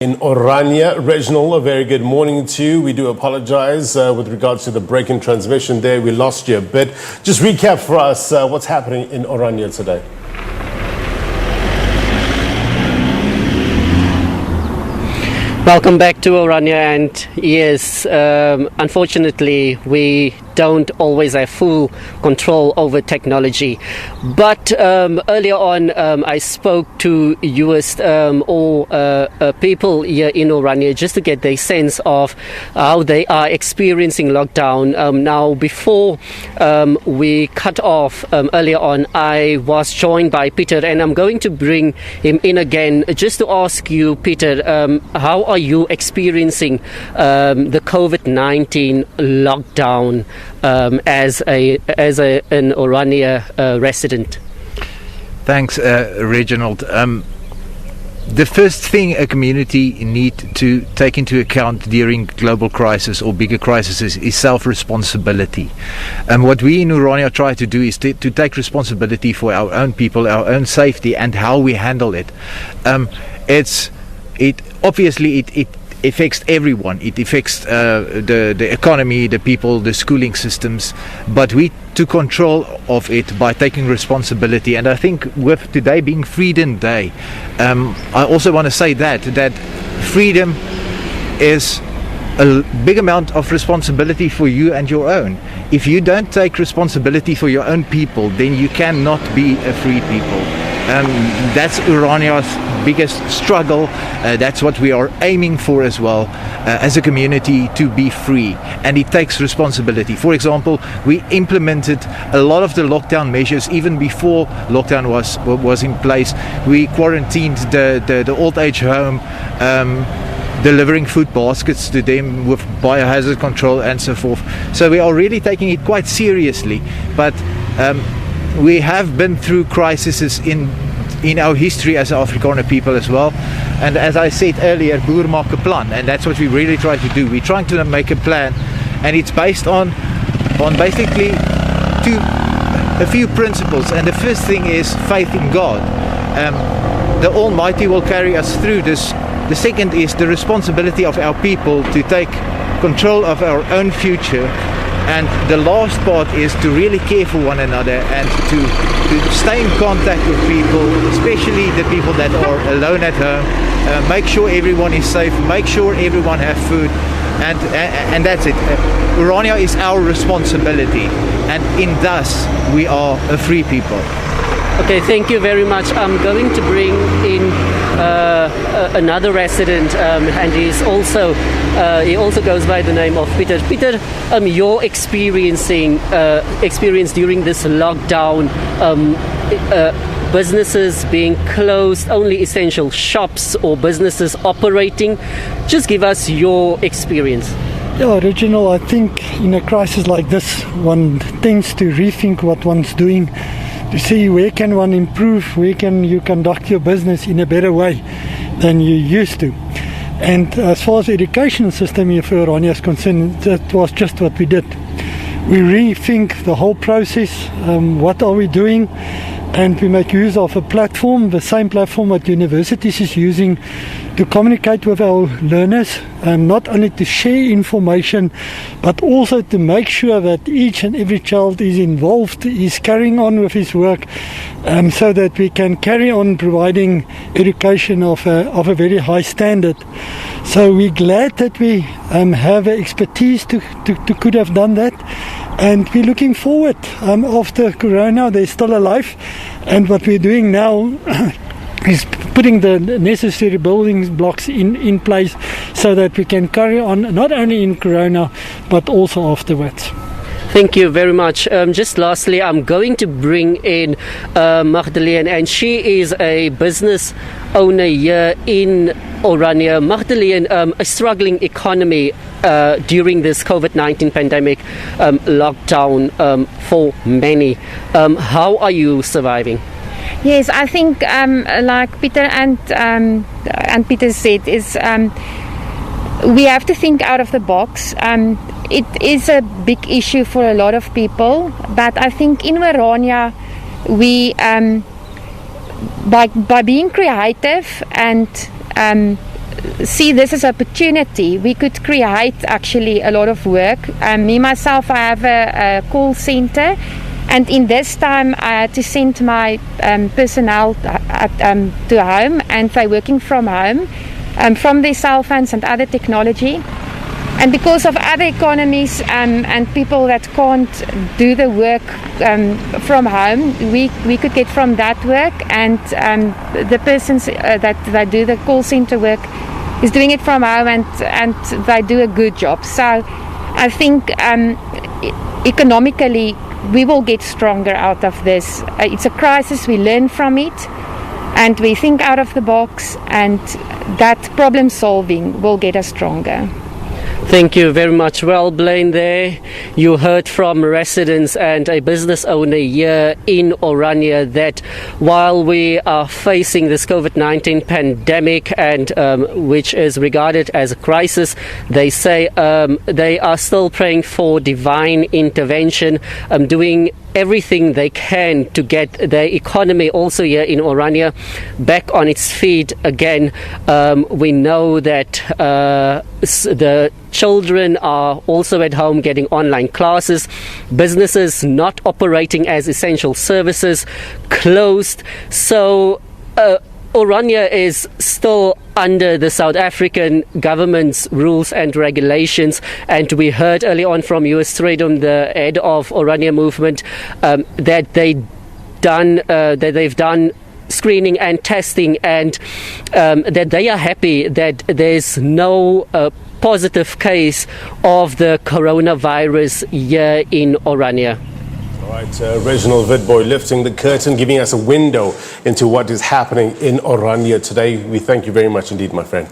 In Orania, Reginald, a very good morning to you. We do apologize with regards to the break in transmission there. We lost you a bit. Just recap for us what's happening in Orania today. Welcome back to Orania, and yes, unfortunately we don't always have full control over technology, but earlier on I spoke to people here in Orania just to get their sense of how they are experiencing lockdown. Now before we cut off earlier on, I was joined by Peter, and I'm going to bring him in again just to ask you, Peter, how are you experiencing the COVID-19 lockdown as an Orania resident? Thanks, Reginald. The first thing a community need to take into account during global crisis or bigger crises is self-responsibility. What we in Orania try to do is to take responsibility for our own people, our own safety, and how we handle it. It affects everyone. It affects the economy, the people, the schooling systems. But we took control of it by taking responsibility. And I think with today being Freedom Day, I also want to say that freedom is a big amount of responsibility for you and your own. If you don't take responsibility for your own people, then you cannot be a free people. That's Orania's biggest struggle. That's what we are aiming for as well, as a community, to be free, and it takes responsibility. For example, we implemented a lot of the lockdown measures even before lockdown was in place. We quarantined the old age home, delivering food baskets to them with biohazard control and so forth. So we are really taking it quite seriously, but we have been through crises in our history as Afrikaner people as well. And as I said earlier, boer maak 'n plan, and that's what we really try to do. We're trying to make a plan, and it's based on basically a few principles. And the first thing is faith in God. The Almighty will carry us through this. The second is the responsibility of our people to take control of our own future. And the last part is to really care for one another and to stay in contact with people, especially the people that are alone at home. Make sure everyone is safe, make sure everyone has food, and that's it. Orania is our responsibility, and in thus we are a free people. Okay, thank you very much. I'm going to bring in another resident, and he also goes by the name of Peter. Peter, your experience during this lockdown, businesses being closed, only essential shops or businesses operating. Just give us your experience. Yeah, Reginald, I think in a crisis like this, one tends to rethink what one's doing, to see where can one improve, where can you conduct your business in a better way than you used to. And as far as the education system here for Orania is concerned, that was just what we did. We rethink the whole process, what are we doing, and we make use of a platform, the same platform that universities is using to communicate with our learners, not only to share information, but also to make sure that each and every child is involved, is carrying on with his work, so that we can carry on providing education of a very high standard. So we're glad that we have the expertise to could have done that, and we're looking forward. After Corona, they're still alive, and what we're doing now is putting the necessary building blocks in place so that we can carry on not only in Corona but also afterwards. Thank you very much. Just lastly, I'm going to bring in Magdalene, and she is a business owner here in Orania. Magdalene, a struggling economy during this COVID-19 pandemic lockdown for many. How are you surviving? Yes, I think like Peter and Peter said, is we have to think out of the box. It is a big issue for a lot of people, but I think in Orania we by being creative and see this as an opportunity. We could create actually a lot of work. Me myself, I have a call center, and in this time I had to send my personnel to home, and they're working from home, from their cell phones and other technology. And because of other economies and people that can't do the work from home, we could get from that work, and the persons that do the call center work is doing it from home, and they do a good job. So I think economically we will get stronger out of this. It's a crisis, we learn from it, and we think out of the box, and that problem solving will get us stronger. Thank you very much. Well, Blaine, there you heard from residents and a business owner here in Orania that while we are facing this COVID-19 pandemic, and which is regarded as a crisis, they say they are still praying for divine intervention, doing everything they can to get the economy also here in Orania back on its feet again. We know that the children are also at home getting online classes, businesses not operating as essential services closed. So Orania is still under the South African government's rules and regulations, and we heard early on from US Freedom, the head of Orania movement, that they've done screening and testing, and that they are happy that there's no positive case of the coronavirus here in Orania. All right, Reginald Witbooi lifting the curtain, giving us a window into what is happening in Orania today. We thank you very much indeed, my friend.